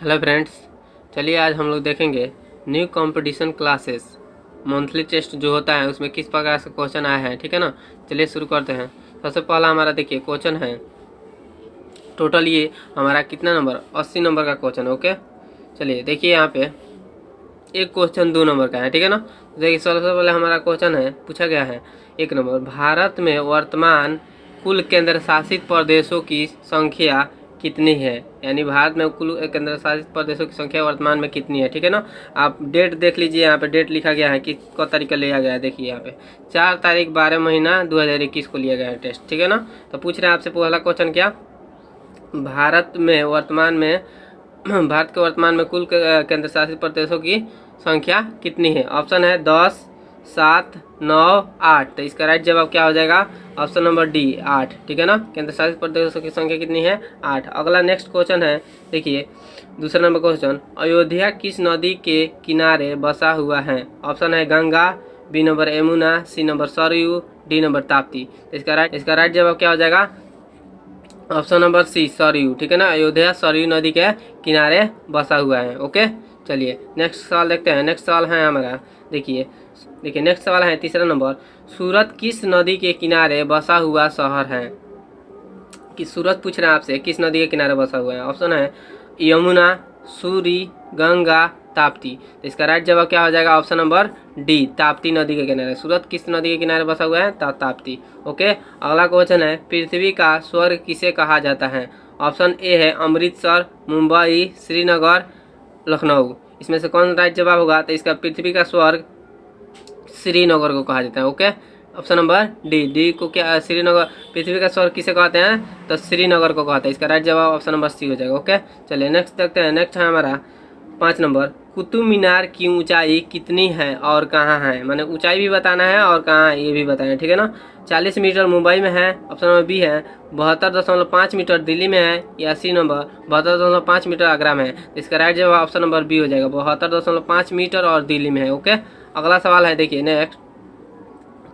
Hello friends, चलिए आज हम लोग देखेंगे new competition classes monthly test जो होता है उसमें किस प्रकार से क्वेश्चन आए हैं। ठीक है ना। चलिए शुरू करते हैं। सबसे पहला हमारा देखिए क्वेश्चन है, टोटल ये हमारा कितना नंबर 80 नंबर का क्वेश्चन है। ओके, चलिए देखिए यहाँ पे एक क्वेश्चन 2 नंबर का है। ठीक है ना। देखिए सबसे पहले हमारा क्वेश्चन है, पूछा गया है 1 नंबर, भारत में वर्तमान कुल केंद्र शासित प्रदेशों की संख्या कितनी है। यानी भारत में कुल केंद्र शासित प्रदेशों की संख्या वर्तमान में कितनी है। ठीक है ना। आप डेट देख लीजिए, यहाँ पे डेट लिखा गया है कि को तारीख का लिया गया है। देखिए यहाँ पे 4 तारीख 12 महीना 2021 को लिया गया है टेस्ट। ठीक है ना। तो पूछ रहे हैं आपसे पहला क्वेश्चन क्या, भारत के वर्तमान में कुल केंद्र शासित प्रदेशों की संख्या कितनी है। ऑप्शन है 10, 7, 9, 8। तो इसका राइट जवाब क्या हो जाएगा, ऑप्शन नंबर डी 8। ठीक है ना। केंद्र शासित प्रदेशों की संख्या कितनी है, 8। अगला नेक्स्ट क्वेश्चन है, देखिए दूसरा नंबर क्वेश्चन, अयोध्या किस नदी के किनारे बसा हुआ है। ऑप्शन है Ganga, B number Yamuna, C number Saryu, D number Tapti. तो इसका राइट जवाब क्या हो जाएगा, ऑप्शन नंबर सी सरयू। ठीक है ना। अयोध्या सरयू नदी के किनारे बसा हुआ है। ओके, चलिए नेक्स्ट सवाल देखते हैं। नेक्स्ट सवाल है हमारा, देखिए नेक्स्ट सवाल है तीसरा नंबर, सूरत किस नदी के किनारे बसा हुआ शहर है। कि सूरत पूछ रहे हैं आपसे किस नदी के किनारे बसा हुआ है। ऑप्शन है यमुना, सूरी, गंगा, ताप्ती। तो इसका राइट जवाब क्या हो जाएगा, ऑप्शन नंबर डी ताप्ती नदी के किनारे। सूरत किस नदी के किनारे बसा हुआ है, ताप्ती। ओके, अगला क्वेश्चन है, पृथ्वी का स्वर्ग किसे कहा जाता है। ऑप्शन ए है अमृतसर, मुंबई, श्रीनगर, लखनऊ। इसमें से कौन राइट जवाब होगा। तो इसका पृथ्वी का स्वर्ग श्रीनगर को कहा जाता है। ओके, ऑप्शन नंबर डी को क्या, श्रीनगर पृथ्वी का स्वर्ग किसे कहते हैं, तो श्रीनगर को कहते हैं। इसका राइट जवाब ऑप्शन नंबर सी हो जाएगा। ओके, चलिए नेक्स्ट देखते हैं। नेक्स्ट है हमारा 5 नंबर, कुतुब मीनार की ऊंचाई कितनी है और कहाँ है। माने ऊंचाई भी बताना है और कहाँ है ये भी बताना है। ठीक है ना। 40 मीटर मुंबई में है, ऑप्शन नंबर बी है। 72.5 मीटर दिल्ली में है, या सी नंबर 72.5 मीटर आगरा में है। इसका राइट जवाब ऑप्शन नंबर बी हो जाएगा, 72.5 मीटर और दिल्ली में है। ओके, अगला सवाल है, देखिए नेक्स्ट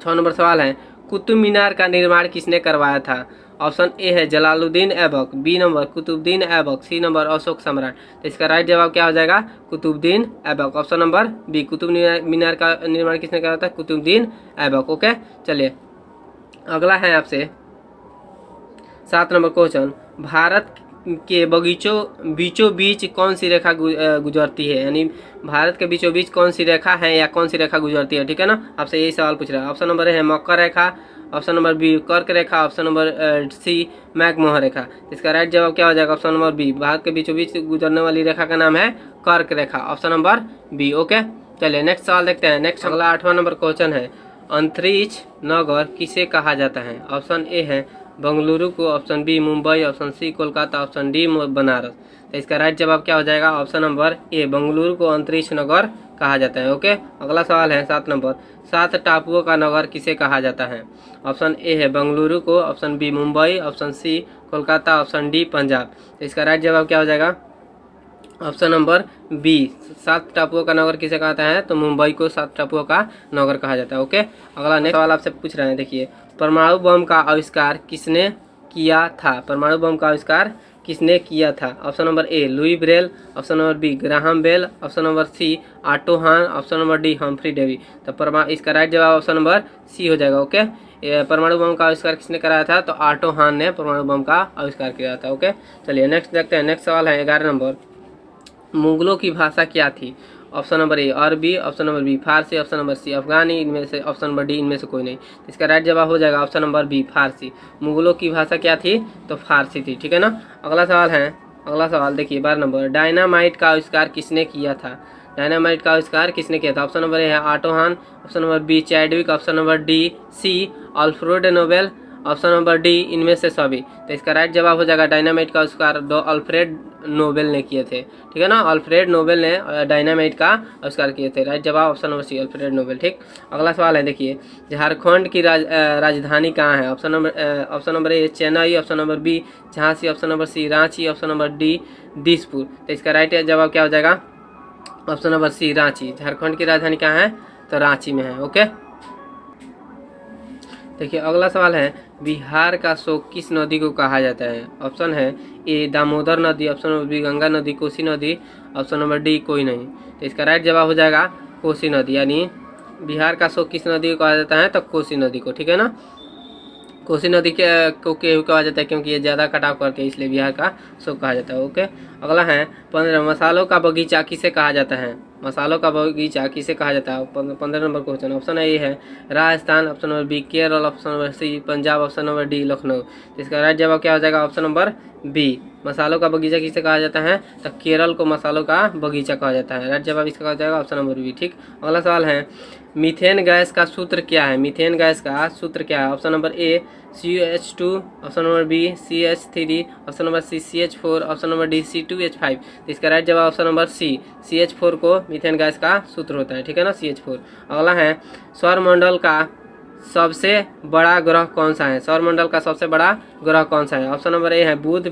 6 नंबर सवाल है, कुतुब मीनार का निर्माण किसने करवाया था। ऑप्शन ए है Jalaluddin Aibak, B number Qutubuddin Aibak, C number Ashok सम्राट। तो इसका राइट जवाब क्या हो जाएगा, Qutubuddin Aibak, option number B. Qutub Minar का निर्माण किसने कराया था, कुतुबुद्दीन ऐबक। ओके, चलिए अगला है आपसे 7 नंबर क्वेश्चन, भारत के बीचों बीच कौन सी रेखा गुजरती है। यानी भारत के बीचों बीच कौन सी रेखा है या कौन सी रेखा गुजरती है। ठीक है ना। आपसे यही सवाल पूछ रहा है। ऑप्शन नंबर ए है मकर रेखा, ऑप्शन नंबर बी कर्क रेखा, ऑप्शन नंबर सी मैकमोहन रेखा। इसका राइट जवाब क्या हो जाएगा, ऑप्शन नंबर बी। भारत के बीचों बीच गुजरने वाली रेखा का नाम है कर्क रेखा, ऑप्शन नंबर बी। ओके, चलिए नेक्स्ट सवाल देखते हैं। नेक्स्ट अगला 8वां नंबर क्वेश्चन है, अंतरिक्ष नगर किसे कहा जाता है। ऑप्शन ए है बंगलुरु को, option B Mumbai, option C Kolkata, option D Banaras. तो इसका राइट जवाब क्या हो जाएगा, ऑप्शन नंबर ए बंगलुरु को अंतरिक्ष नगर कहा जाता है। ओके, अगला सवाल है 7 नंबर, 7 टापुओं का नगर किसे कहा जाता है। ऑप्शन ए है बंगलुरु को, option B Mumbai, option C Kolkata, option D Punjab. तो इसका राइट जवाब क्या हो जाएगा, ऑप्शन नंबर बी 7 टापुओं का नगर किसे कहता है, तो मुंबई को 7 टापुओं का नगर कहा जाता है। ओके, अगला नेक्स्ट सवाल आपसे पूछ रहे हैं, देखिए परमाणु बम का आविष्कार किसने किया था। परमाणु बम का आविष्कार किसने किया था। Option number A Louis Braille, option number B Graham Bell, option number C Otto Hahn, option number D Humphry Davy. तो इसका राइट जवाब ऑप्शन नंबर सी हो जाएगा। ओके, परमाणु बम का आविष्कार किसने कराया था, तो ऑटो हान ने परमाणु बम का आविष्कार किया था। ओके, चलिए नेक्स्ट देखते हैं। नेक्स्ट सवाल है 11 नंबर, मुगलों की भाषा क्या थी। ऑप्शन नंबर ए अरबी, ऑप्शन नंबर बी फारसी, ऑप्शन नंबर सी अफगानी, इनमें से ऑप्शन नंबर डी इनमें से कोई नहीं। इसका राइट जवाब हो जाएगा ऑप्शन नंबर बी फारसी। मुगलों की भाषा क्या थी, तो फारसी थी। ठीक है ना। अगला सवाल देखिए 12 नंबर, डायनामाइट का आविष्कार किसने किया था। डायनामाइट का आविष्कार किसने किया था। ऑप्शन नंबर ए है Otto Hahn, option number B Chadwick, option number D C Alfred Nobel, option number D इनमें से सभी। तो इसका राइट जवाब हो जाएगा, डायनामाइट का आविष्कार अल्फ्रेड नोबेल ने किए थे। ठीक है ना। अल्फ्रेड नोबेल ने डायनामाइट का आविष्कार किए थे। राइट जवाब option number C Alfred Nobel. ठीक, अगला सवाल है, देखिए झारखंड की राजधानी कहाँ है। Option number A Chennai, option number B Jhansi, option number C Ranchi, option number D Dispur. तो इसका राइट जवाब क्या हो जाएगा, option number C Ranchi. Jharkhand की राजधानी कहाँ है, तो रांची में है। ओके, देखिए अगला सवाल है, बिहार का शोक किस नदी को कहा जाता है? ऑप्शन है ए दामोदर नदी, ऑप्शन नंबर बी गंगा नदी, कोसी नदी, ऑप्शन नंबर डी कोई नहीं। तो इसका राइट जवाब हो जाएगा कोसी नदी, यानी बिहार का शोक किस नदी को कहा जाता है? तो कोसी नदी को, ठीक है ना। कोसी नदी के को क्यों कहा जाता है? क्योंकि ये ज़्यादा कटाव करती है, इसलिए बिहार का शोक कहा जाता है। ओके, अगला है 15 मसालों का बगीचा किसे कहा जाता है? मसालों का बगीचा किसे कहा जाता है? 15 नंबर क्वेश्चन। ऑप्शन ए है Rajasthan, option number B Kerala, option number C Punjab, option number D Lucknow. इसका राइट जवाब क्या हो जाएगा? ऑप्शन नंबर बी, मसालों का बगीचा किसे कहा जाता है? तो केरल को मसालों का बगीचा कहा जाता है। राइट जवाब इसका हो जाएगा ऑप्शन नंबर बी। ठीक, अगला सवाल है, मीथेन गैस का सूत्र क्या है? मीथेन गैस का सूत्र क्या है? Option number A CH2, option number B CH3, option number C CH4, option number D C2H5। इसका राइट जवाब ऑप्शन नंबर सी CH4 को मीथेन गैस का सूत्र होता है, ठीक है ना, CH4। अगला है, सौरमंडल का सबसे बड़ा ग्रह कौन सा है? सौरमंडल का सबसे बड़ा ग्रह कौन सा है? ऑप्शन नंबर ए है Budh,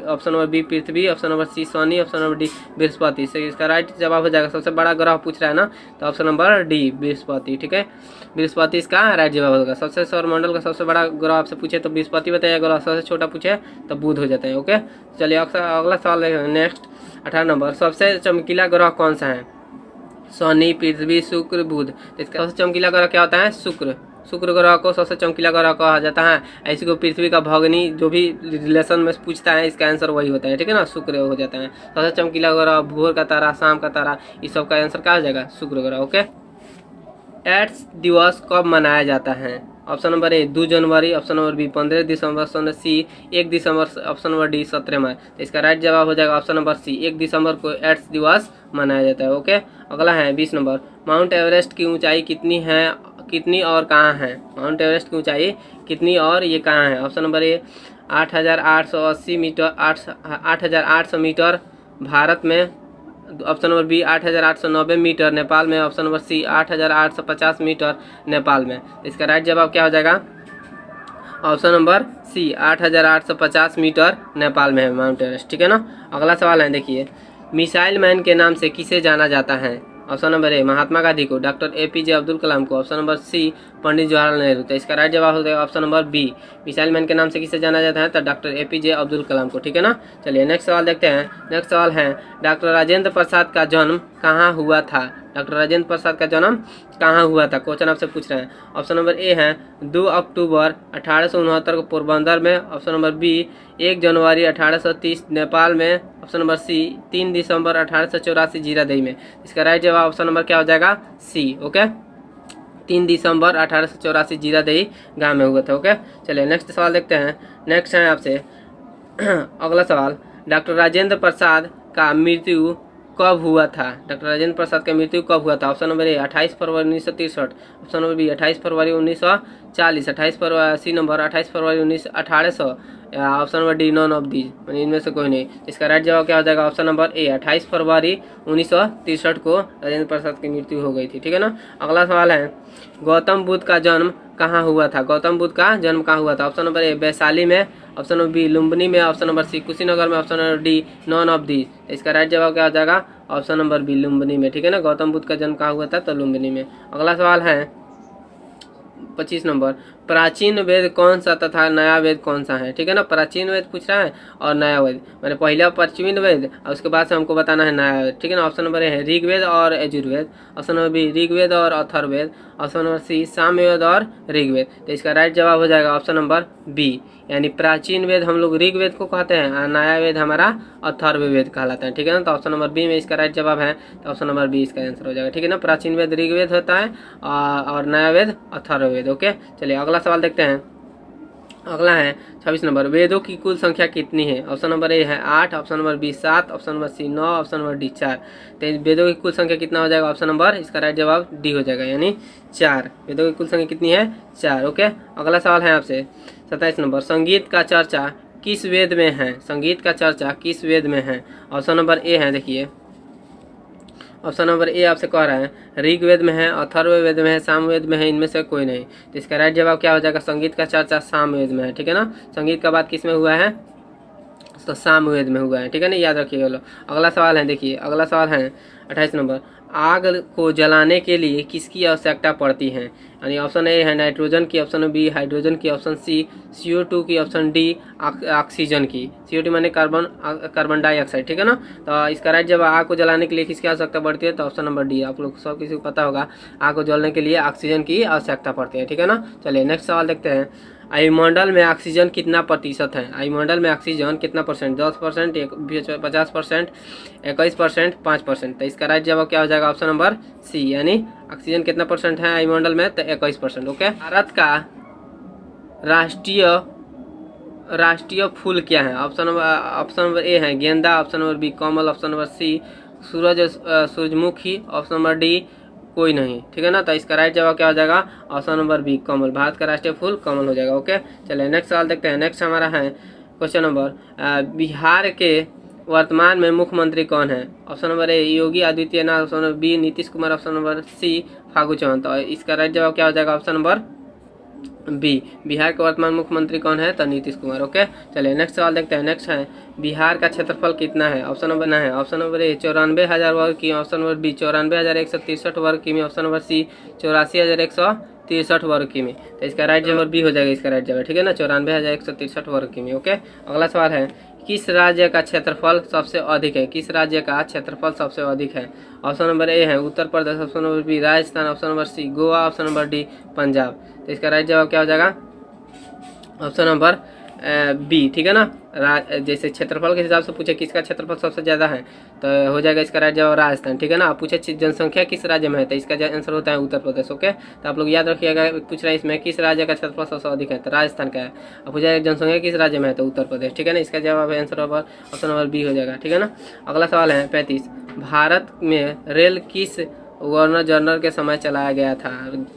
option number B Prithvi, option number C Shani, option number D Brihaspati. इसका राइट जवाब हो जाएगा, सबसे बड़ा ग्रह पूछ रहा है ना, तो ऑप्शन नंबर डी बृहस्पति, ठीक है, बृहस्पति इसका राइट जवाब होगा। सबसे सौरमंडल का सबसे बड़ा ग्रह आपसे पूछे तो बृहस्पति बताइए, ग्रह सबसे छोटा पूछे तो बुध हो जाता है। ओके, चलिए अगला सवाल नेक्स्ट 18 नंबर, सबसे चमकीला ग्रह कौन सा है? शनि, पृथ्वी, शुक्र, बुध। इसका सबसे चमकीला ग्रह क्या होता है? शुक्र। शुक्र ग्रह को सबसे चमकीला ग्रह कहा जाता है। ऐसी को पृथ्वी का भगनी जो भी रिलेशन में पूछता है, इसका आंसर वही होता है, ठीक है ना, शुक्र हो जाता है सबसे चमकीला ग्रह। भोर का तारा, शाम का तारा, इस सब का आंसर क्या हो जाएगा? शुक्र ग्रह। ओके, एड्स दिवस कब मनाया जाता है? ऑप्शन नंबर ए 2 जनवरी, ऑप्शन नंबर बी 15 दिसंबर, ऑप्शन नंबर सी 1 दिसंबर, ऑप्शन नंबर डी 17 मई। तो इसका राइट जवाब हो जाएगा ऑप्शन नंबर सी 1 दिसंबर को एड्स दिवस मनाया जाता है। ओके, अगला है 20 नंबर, माउंट एवरेस्ट की ऊंचाई कितनी है, कितनी और कहाँ है? माउंट एवरेस्ट की ऊंचाई कितनी और ये कहाँ है? Option number A 8,880 metre, 8,800 metre Bharat में, option number B 8,890 metre Nepal में, option number C 8,850 metre Nepal में। इसका राइट जवाब क्या हो जाएगा? Option number C 8,850 metre Nepal में है माउंट एवरेस्ट, ठीक है ना। अगला सवाल है, देखिए, मिसाइल मैन के नाम से किसे जाना जाता है? Option number A Mahatma Gandhi को, डॉक्टर APJ अब्दुल कलाम को, option number C Pandit Jawaharlal Nehru. तो इसका राइट जवाब हो जाएगा option number B, missile man के नाम से किसे जाना जाता है? तो डॉक्टर APJ अब्दुल कलाम को, ठीक है ना। चलिए नेक्स्ट सवाल देखते हैं। नेक्स्ट सवाल है, डॉक्टर राजेंद्र प्रसाद का जन्म कहाँ हुआ था? डॉक्टर राजेंद्र प्रसाद का जन्म कहाँ हुआ था? क्वेश्चन आपसे पूछ रहे हैं। ऑप्शन नंबर ए है 2 अक्टूबर 1869 को पोरबंदर में, ऑप्शन नंबर बी 1 जनवरी 1830 नेपाल में, ऑप्शन नंबर सी 3 दिसंबर 1884 जीरादेई में। इसका राइट जवाब ऑप्शन नंबर क्या हो जाएगा? सी। ओके, 3 दिसंबर 1884 जीरादेई गांव में हुआ था। ओके, चलिए नेक्स्ट सवाल देखते हैं। नेक्स्ट है आपसे अगला सवाल, डॉक्टर राजेंद्र प्रसाद का मृत्यु कब हुआ था? डॉक्टर राजेंद्र प्रसाद का मृत्यु कब हुआ था? ऑप्शन नंबर ए 28 फरवरी 1963, ऑप्शन नंबर बी 28 फरवरी 1940, 28 फरवरी, सी नंबर 28 फरवरी 1800, option number D none of these, यानी इनमें से कोई नहीं। इसका राइट जवाब क्या हो जाएगा? ऑप्शन नंबर ए 28 फरवरी 1963 को राजेंद्र प्रसाद की मृत्यु हो गई थी, ठीक है ना। अगला सवाल है, गौतम बुद्ध का जन्म कहाँ हुआ था? गौतम बुद्ध का जन्म कहाँ हुआ था? ऑप्शन नंबर ए वैशाली में, ऑप्शन नंबर बी लुम्बिनी में, ऑप्शन नंबर सी कुशीनगर में, option number D none of the. इसका राइट जवाब क्या हो जाएगा? ऑप्शन नंबर बी लुम्बिनी में, ठीक है ना। गौतम बुद्ध का जन्म कहाँ हुआ था? तो लुम्बिनी में। अगला सवाल है 25 नंबर, प्राचीन वेद कौन सा तथा नया वेद कौन सा है? ठीक है ना, प्राचीन वेद पूछ रहा है और नया वेद, मैंने पहला प्राचीन वेद और उसके बाद से हमको बताना है नया वेद, ठीक है ना। ऑप्शन नंबर ए है ऋग्वेद और Yajurveda, option number B Rigveda और Atharvaveda, option number C Samaveda और ऋग्वेद। तो इसका राइट जवाब हो जाएगा ऑप्शन नंबर बी, यानी प्राचीन वेद हम लोग ऋग्वेद को कहते हैं और नया वेद हमारा अथर्ववेद कहलाता है, ठीक है ना। तो ऑप्शन नंबर बी में इसका राइट जवाब है, तो ऑप्शन नंबर बी इसका आंसर हो जाएगा, ठीक है ना। प्राचीन वेद ऋग्वेद होता है और नया वेद अथर्ववेद। ओके, चलिए अगला सवाल देखते हैं। अगला है 26 नंबर, वेदों की कुल संख्या कितनी है? ऑप्शन नंबर ए है 8, option number B 7, option number C 9, option number D 4। तो वेदों की कुल संख्या कितना हो जाएगा? ऑप्शन नंबर इसका राइट जवाब डी हो जाएगा, यानी 4। वेदों की कुल संख्या कितनी है? 4। ओके, अगला सवाल है आपसे 27 नंबर, संगीत का चर्चा किस वेद में है? संगीत का चर्चा किस वेद में है? ऑप्शन नंबर ए है, देखिए ऑप्शन नंबर ए आपसे कह रहा है ऋग्वेद में है, अथर्ववेद में है, सामवेद में है, इनमें से कोई नहीं। तो इसका राइट जवाब क्या हो जाएगा? संगीत का चर्चा सामवेद में है, ठीक है ना। संगीत का बात किस में हुआ है? तो सामवेद में हुआ है, ठीक है ना, याद रखिएगा लोग। अगला सवाल है, देखिए अगला सवाल है 28 नंबर, आग को जलाने के लिए किसकी आवश्यकता पड़ती है? यानी ऑप्शन ए है नाइट्रोजन की, ऑप्शन बी हाइड्रोजन की, ऑप्शन सी CO2 की, ऑप्शन डी ऑक्सीजन की। CO2 माने कार्बन डाइऑक्साइड, ठीक है ना। तो इसका राइट जब आग को जलाने के लिए किसकी आवश्यकता पड़ती है, तो ऑप्शन नंबर डी। आप लोग सब किसी को पता होगा, आग को जलाने के लिए ऑक्सीजन की आवश्यकता पड़ती है, ठीक है ना। चलिए नेक्स्ट सवाल देखते हैं, वायुमंडल में ऑक्सीजन कितना प्रतिशत है? वायुमंडल में ऑक्सीजन कितना परसेंट? 10%, 50%, 21%, 5%। तो इसका राइट जवाब क्या हो जाएगा, ऑप्शन नंबर सी, यानी ऑक्सीजन कितना परसेंट है वायुमंडल में, तो 21%। ओके, भारत का राष्ट्रीय फूल क्या है? ऑप्शन नंबर ए है गेंदा, ऑप्शन नंबर बी कमल, ऑप्शन नंबर सी सूरजमुखी, ऑप्शन नंबर डी कोई नहीं, ठीक है ना। तो इसका राइट जवाब क्या हो जाएगा, ऑप्शन नंबर बी कमल। भारत का राष्ट्रीय फूल कमल हो जाएगा। ओके, चलिए नेक्स्ट सवाल देखते हैं। नेक्स्ट हमारा है क्वेश्चन नंबर, बिहार के वर्तमान में मुख्यमंत्री कौन है? Option number A Yogi Adityanath, option number B Nitish Kumar, option number C Phagu Chauhan. तो इसका राइट जवाब क्या हो जाएगा, ऑप्शन नंबर बी। बिहार के वर्तमान मुख्यमंत्री कौन है, तो नीतीश कुमार। ओके, चलिए नेक्स्ट सवाल देखते हैं। नेक्स्ट है, बिहार का क्षेत्रफल कितना है? ऑप्शन नंबर है, ऑप्शन नंबर ए 94,000 वर्ग की, ऑप्शन नंबर बी 94,163 वर्ग किमी, ऑप्शन नंबर सी 84,163 वर्ग किमी। तो इसका राइट जवाब बी हो जाएगा, इसका राइट जवाब, ठीक है ना, 94,163 वर्ग किमी। ओके, अगला सवाल है, किस राज्य का क्षेत्रफल सबसे अधिक है? किस राज्य का क्षेत्रफल सबसे अधिक है? ऑप्शन नंबर ए है Uttar Pradesh, option number B Rajasthan, option number C Goa, option number D Punjab. तो इसका राइट जवाब क्या हो जाएगा, ऑप्शन नंबर बी, ठीक है ना। जैसे क्षेत्रफल के हिसाब से पूछे किसका क्षेत्रफल सबसे ज्यादा है, तो हो जाएगा इसका राइट जवाब राजस्थान, ठीक है ना। आप पूछे जनसंख्या किस राज्य में है, तो इसका आंसर होता है उत्तर प्रदेश। ओके, तो आप लोग याद रखिएगा, पूछ रहे हैं इसमें किस राज्य का क्षेत्रफल सबसे अधिक है, तो राजस्थान का है। अब पूछा जनसंख्या किस राज्य में है, तो उत्तर प्रदेश, ठीक है ना। इसका जवाब आंसर ऑप्शन नंबर बी हो जाएगा, ठीक है ना। अगला सवाल है 35, भारत में रेल किस गवर्नर जनरल के समय चलाया गया था?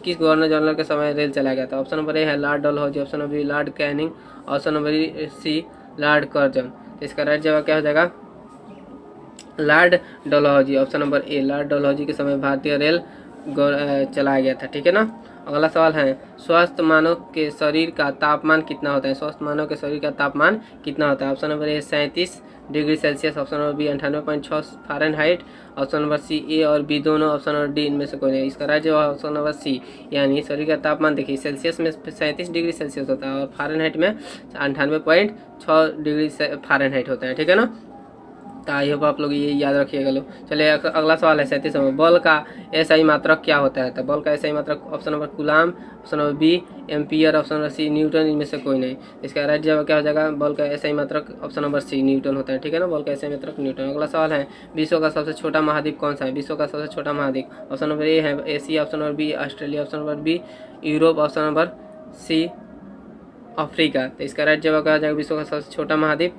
किस गवर्नर जनरल के समय रेल चलाया गया था? ऑप्शन नंबर ए है Lord Dalhousie, option number B Lord Canning, option number C Lord Curzon. तो इसका राइट जवाब क्या हो जाएगा, Lord Dalhousie, option number A Lord Dalhousie के समय भारतीय रेल चलाया गया था, ठीक है ना। अगला सवाल है, स्वस्थ मानव के शरीर का तापमान कितना होता है? स्वस्थ मानव के शरीर का तापमान कितना होता है? Option number A 37 degree Celsius, option number B 98.6 Fahrenheit, option number C A और बी दोनों, ऑप्शन नंबर डी इनमें से कोई नहीं। इसका राइट जवाब ऑप्शन नंबर सी, यानी शरीर का तापमान देखिए सेल्सियस में 37 डिग्री सेल्सियस होता है और फ़ारेनहाइट में 98.6 डिग्री फ़ारेनहाइट होता है, ठीक है ना। तो आई होप आप लोग ये याद रखिएगा लोग। चलिए अगला सवाल है 37 नंबर, बल का एसआई मात्रक क्या होता है? तो बल का एसआई मात्रक option number coulomb, option number B ampere, option number C newton, इनमें से कोई नहीं। इसका राइट जवाब क्या हो जाएगा, बल का एसआई मात्रक ऑप्शन नंबर सी न्यूटन होता है, ठीक है ना। बल का एसआई मात्रक न्यूटन। अगला सवाल है, विश्व का सबसे छोटा महाद्वीप कौन सा है? विश्व का सबसे छोटा महाद्वीप ऑप्शन नंबर ए है Asia, option number B Australia, option number B Europe, option number C Africa. तो इसका राइट जवाब क्या हो जाएगा, विश्व का सबसे छोटा महाद्वीप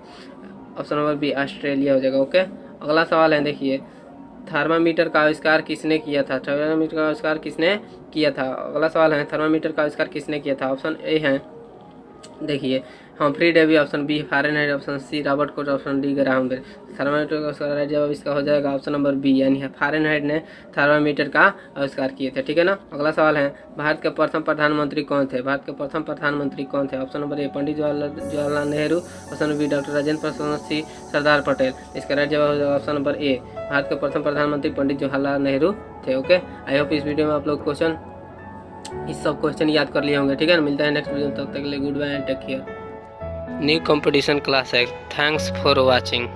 ऑप्शन नंबर बी ऑस्ट्रेलिया हो जाएगा। ओके, अगला सवाल है, देखिए थर्मामीटर का आविष्कार किसने किया था? थर्मामीटर का आविष्कार किसने किया था? अगला सवाल है, थर्मामीटर का आविष्कार किसने किया था? ऑप्शन ए है, देखिए Humphry Davy, option B Fahrenheit, option C Robert Koch, option D Graham Bell. Thermometer का राइट जवाब इसका हो जाएगा ऑप्शन नंबर बी, यानी फ़ारेनहाइट ने थर्मामीटर का आविष्कार किए थे, ठीक है ना। अगला सवाल है, भारत के प्रथम प्रधानमंत्री कौन थे? भारत के प्रथम प्रधानमंत्री कौन थे? Option number A Pandit Jawaharlal Nehru, option number B doctor Rajendra Prasad, C Sardar Patel. इसका राइट जवाब हो जाएगा ऑप्शन नंबर ए, भारत के प्रथम प्रधानमंत्री पंडित जवाहरलाल नेहरू थे। ओके, आई होप इस वीडियो में आप लोग इस सब क्वेश्चन याद कर लिए होंगे, ठीक है ना। मिलता है नेक्स्ट वीडियो, तब तक के लिए good bye and take care. New competition class है, थैंक्स फॉर वॉचिंग।